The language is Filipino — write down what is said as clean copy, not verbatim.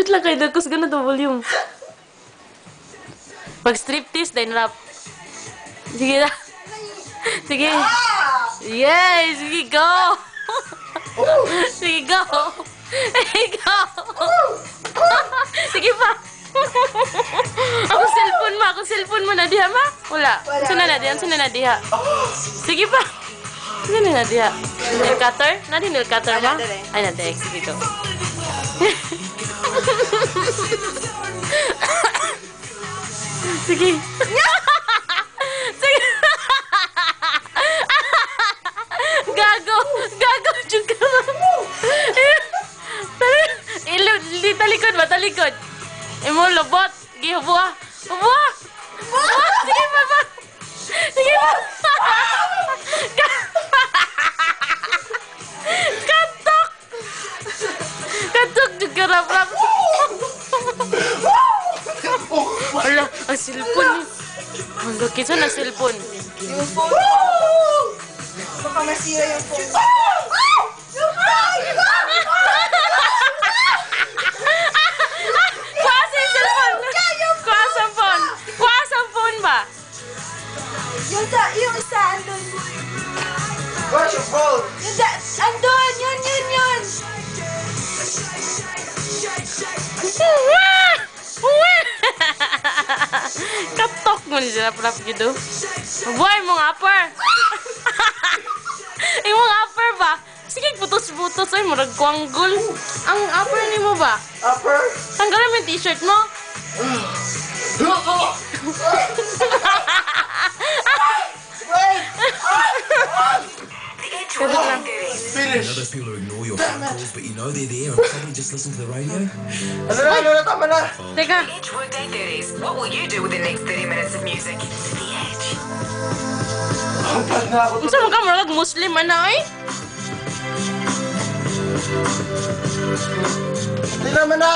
Dudut lang kayo, dagkos ganun to volume. Pag striptease, then rap. Sige na. Sige. Yes! Sige, go! Sige, go! Sige, go! Sige pa! Ako cellphone mo na diha, ma? Wala. Suna na diha. Sige pa! Suna na diha. Nail cutter? Nadi nail cutter, ma? Ay, nadi. Sige, go. Sige. Sige. Gago juga. Talikod. Imo lobot. Gi buah. Sige pa. Sige pa. Katok juga rap. Ala, ang cellphone ni. Ang gakisa na cellphone. Yung phone. Baka masira yung phone. Kuha sa phone ba? Yung isa, andun. Where's your phone? Yung andun, yun. Katok mo ni sila prap gitu. Boy, mong upper. Imong upper ba? Sige, putos-putos ay murag kuanggol. Ang upper ni mo ba? Upper? Tanggalin mo yung t-shirt mo. Finish. Those people who ignore your phone calls, but you know they're there and probably just listen to the radio. Ano na, tama na. Teka. Edge Workday 30s. What will you do with the next 30 minutes of music? The Edge. Hangpad na ako. Unsa man ka murag Muslim ana ay? Hindi naman na.